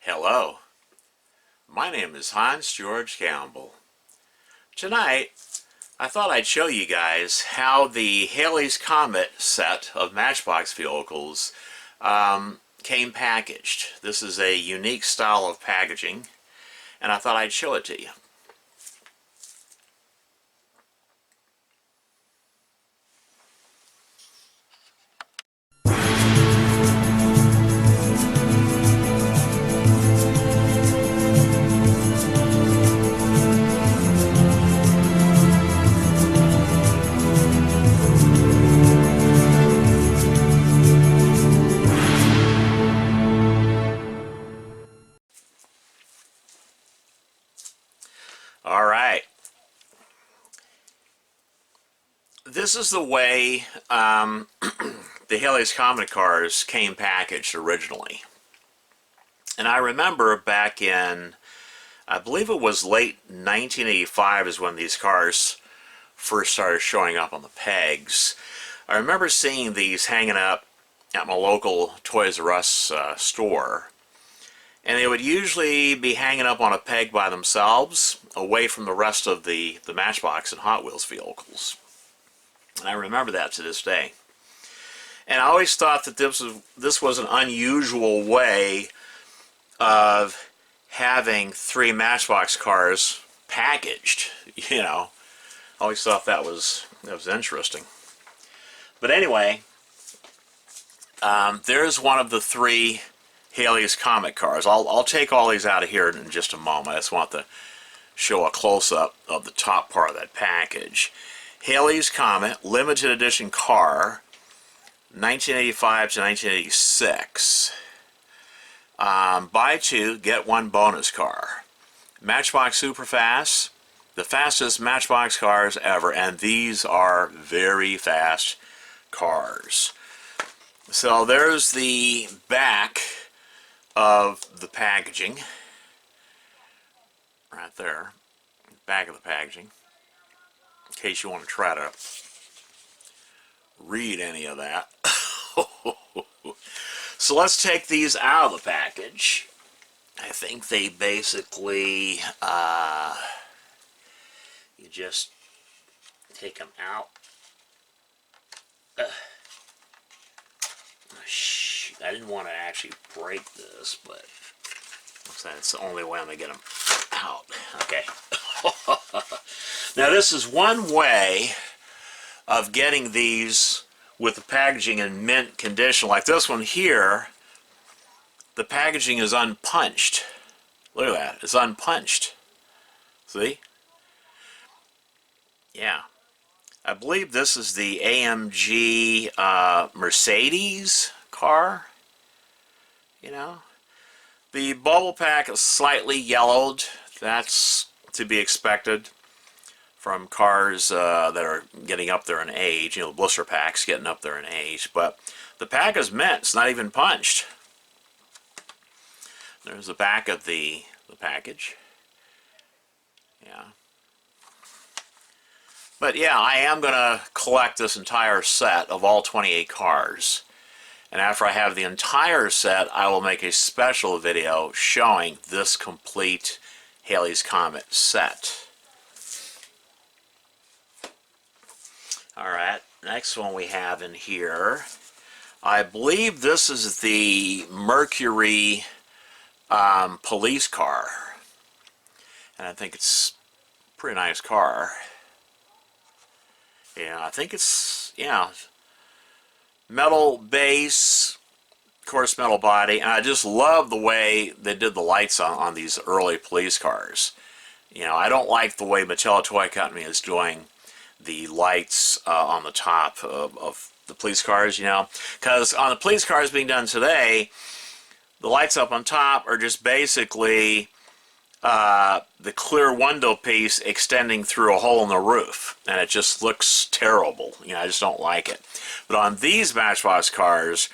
Hello, my name is Hans George Campbell. Tonight, I thought I'd show you guys how the Halley's Comet set of Matchbox vehicles came packaged. This is a unique style of packaging, and I thought I'd show it to you. Alright, this is the way the Halley's Comet cars came packaged originally. And I remember back in, I believe it was late 1985 is when these cars first started showing up on the pegs. I remember seeing these hanging up at my local Toys R Us store. And they would usually be hanging up on a peg by themselves, away from the rest of the Matchbox and Hot Wheels vehicles. And I remember that to this day. And I always thought that this was an unusual way of having three Matchbox cars packaged. You know, I always thought that was interesting. But anyway, there's one of the three Halley's Comet cars. I'll take all these out of here in just a moment. I just want to show a close-up of the top part of that package. Halley's Comet limited edition car, 1985 to 1986. Buy two, get one bonus car. Matchbox Superfast, the fastest Matchbox cars ever, and these are very fast cars. So there's the back of the packaging, right there, back of the packaging, in case you want to try to read any of that. So let's take these out of the package. I think they basically, you just take them out. I didn't want to actually break this, but looks like it's the only way I'm going to get them out. Okay. Now this is one way of getting these with the packaging in mint condition. Like this one here, the packaging is unpunched. Look at that. It's unpunched. See? Yeah. I believe this is the AMG Mercedes car. You know, the bubble pack is slightly yellowed. That's to be expected from cars that are getting up there in age. You know, the blister pack's getting up there in age. But the pack is mint. It's not even punched. There's the back of the package. Yeah. But yeah, I am going to collect this entire set of all 28 cars. And after I have the entire set, I will make a special video showing this complete Halley's Comet set. Alright, next one we have in here, I believe this is the Mercury police car. And I think it's a pretty nice car. Yeah, I think it's, yeah, metal base, of course metal body, and I just love the way they did the lights on these early police cars. You know, I don't like the way Mattel Toy Company is doing the lights on the top of the police cars, you know, because on the police cars being done today, the lights up on top are just basically the clear window piece extending through a hole in the roof, and it just looks terrible. You know, I just don't like it. But on these Matchbox cars,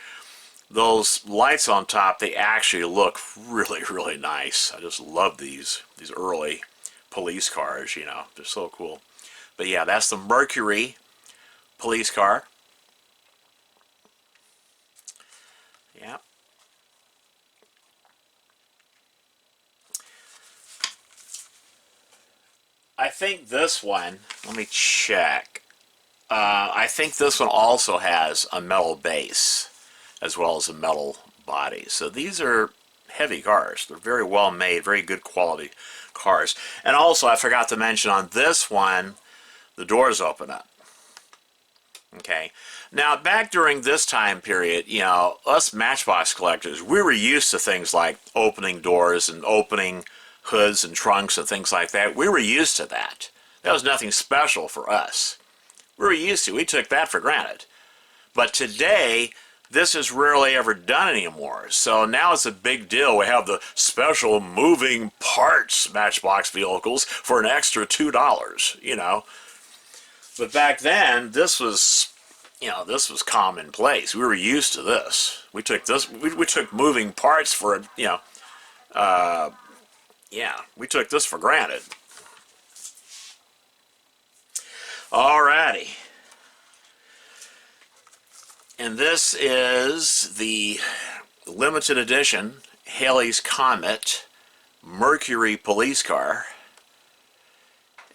those lights on top, they actually look really, really nice. I just love these early police cars, you know. They're so cool. But yeah, that's the Mercury police car. Yeah. I think this one, let me check. I think this one also has a metal base as well as a metal body. So these are heavy cars. They're very well made, very good quality cars. And also, I forgot to mention on this one, the doors open up. Okay. Now, back during this time period, you know, us Matchbox collectors, we were used to things like opening doors and opening hoods and trunks and things like that. We were used to that. That was nothing special for us. We were used to. We took that for granted. But today, this is rarely ever done anymore. So now it's a big deal. We have the special moving parts Matchbox vehicles for an extra $2, you know. But back then, this was, you know, this was commonplace. We were used to this. We took this, we took moving parts for, you know, yeah, we took this for granted. Alrighty. And this is the limited edition Halley's Comet Mercury police car.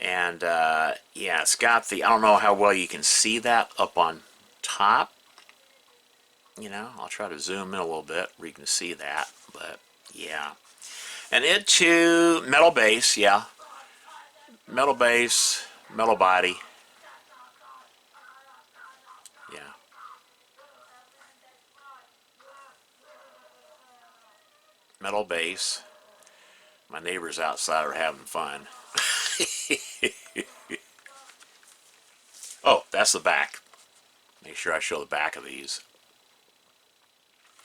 And yeah, it's got the, I don't know how well you can see that up on top. You know, I'll try to zoom in a little bit where you can see that, but yeah. And it too, metal base, yeah. Metal base, metal body. Yeah. Metal base. My neighbors outside are having fun. Oh, that's the back. Make sure I show the back of these.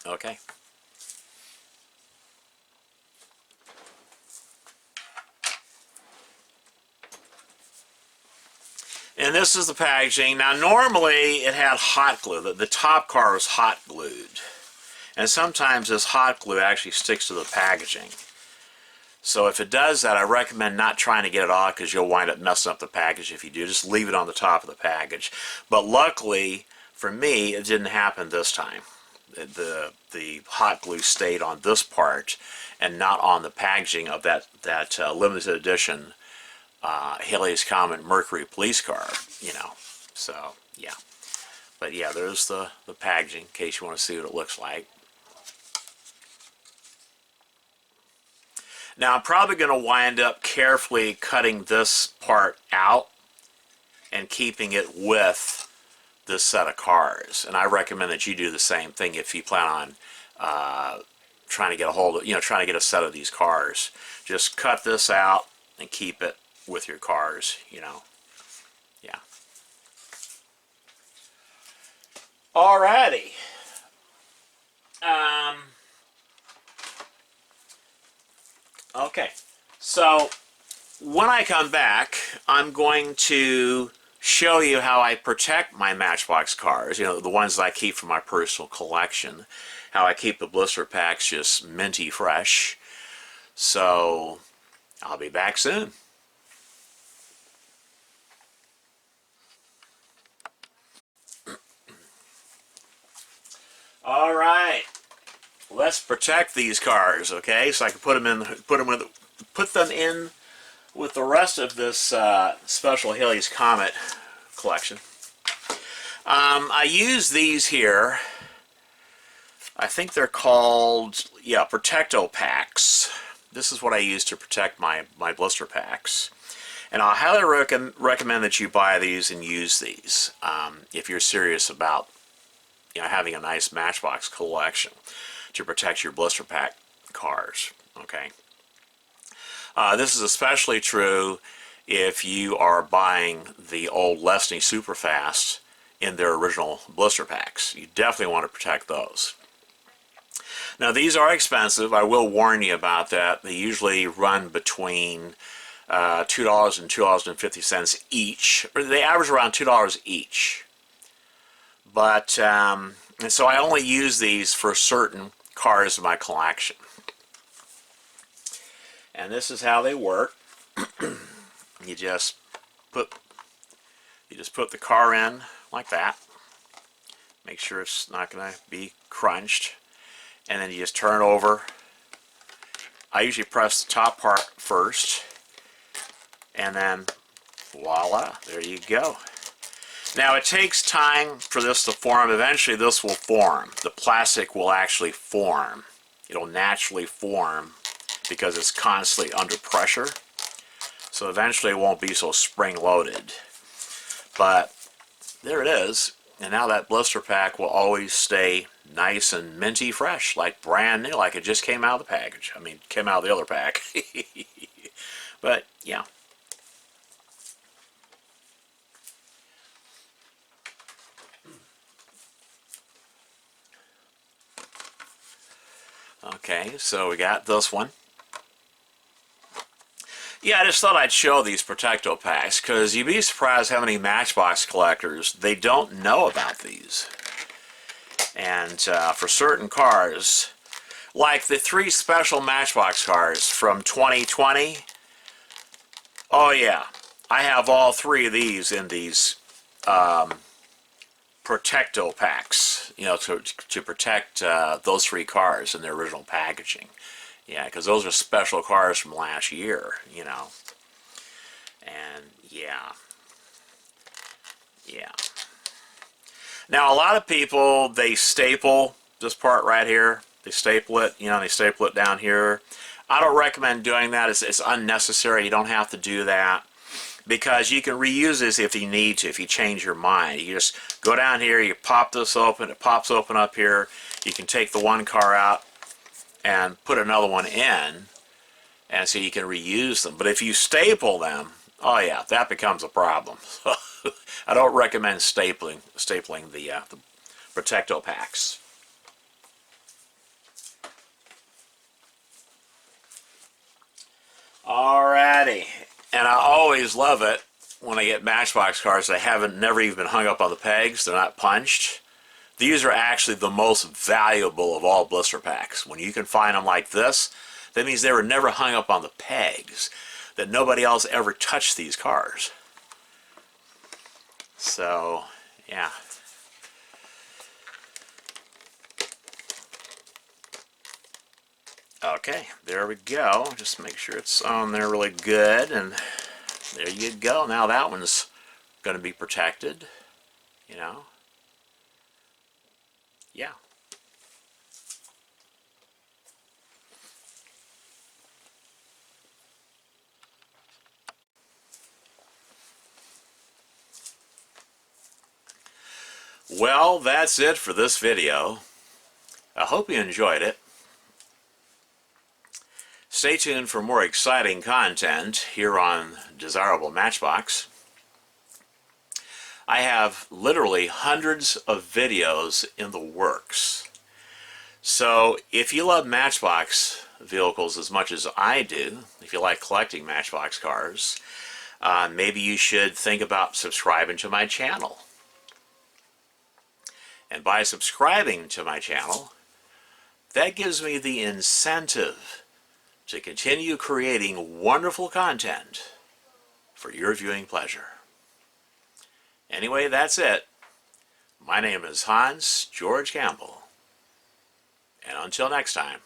Okay. And this is the packaging. Now normally it had hot glue. The top car was hot glued. And sometimes this hot glue actually sticks to the packaging. So if it does that, I recommend not trying to get it off because you'll wind up messing up the package if you do. Just leave it on the top of the package. But luckily, for me, it didn't happen this time. The hot glue stayed on this part and not on the packaging of that limited edition Halley's Comet Mercury police car, you know. So, yeah. But yeah, there's the packaging in case you want to see what it looks like. Now I'm probably going to wind up carefully cutting this part out and keeping it with this set of cars. And I recommend that you do the same thing if you plan on trying to get a hold of, you know, trying to get a set of these cars. Just cut this out and keep it with your cars, you know. Yeah. Alrighty. Okay, so when I come back, I'm going to show you how I protect my Matchbox cars, you know, the ones that I keep for my personal collection, how I keep the blister packs just minty fresh. So, I'll be back soon. All right. Let's protect these cars, okay? So I can put them in with the rest of this special Halley's Comet collection. I use these here. I think they're called, yeah, Protecto packs. This is what I use to protect my blister packs. And I highly recommend that you buy these and use these if you're serious about, you know, having a nice Matchbox collection to protect your blister pack cars, okay? This is especially true if you are buying the old Lesney Superfast in their original blister packs. You definitely want to protect those. Now these are expensive, I will warn you about that. They usually run between $2 and $2.50 each, or they average around $2 each. But, and so I only use these for certain cars in my collection. And this is how they work. You just put the car in like that. Make sure it's not going to be crunched. And then you just turn it over. I usually press the top part first. And then, voila, there you go. Now it takes time for this to form. Eventually this will form. The plastic will actually form. It'll naturally form because it's constantly under pressure. So eventually it won't be so spring-loaded. But there it is. And now that blister pack will always stay nice and minty fresh, like brand new, like it just came out of the package. I mean, came out of the other pack. But, yeah. Okay, so we got this one. Yeah, I just thought I'd show these Protecto packs, because you'd be surprised how many Matchbox collectors, they don't know about these. And for certain cars, like the 3 special Matchbox cars from 2020, oh yeah, I have all 3 of these in these Protecto packs, you know, to protect those 3 cars in their original packaging. Yeah, because those are special cars from last year, you know. And yeah. Yeah. Now, a lot of people, they staple this part right here. They staple it, you know, they staple it down here. I don't recommend doing that. It's unnecessary. You don't have to do that. Because you can reuse this if you need to, if you change your mind. You just go down here, you pop this open, it pops open up here. You can take the one car out and put another one in, and so you can reuse them. But if you staple them, oh yeah, that becomes a problem. I don't recommend stapling the Protecto packs. Alrighty. And I always love it when I get Matchbox cars that never even been hung up on the pegs. They're not punched. These are actually the most valuable of all blister packs. When you can find them like this, that means they were never hung up on the pegs. That nobody else ever touched these cars. So, yeah. Okay, there we go. Just make sure it's on there really good, and there you go. Now that one's going to be protected, you know. Yeah. Well, that's it for this video. I hope you enjoyed it. Stay tuned for more exciting content here on Desirable Matchbox. I have literally hundreds of videos in the works. So if you love Matchbox vehicles as much as I do, if you like collecting Matchbox cars, maybe you should think about subscribing to my channel. And by subscribing to my channel, that gives me the incentive to continue creating wonderful content for your viewing pleasure. Anyway, that's it. My name is Hans George Campbell. And until next time.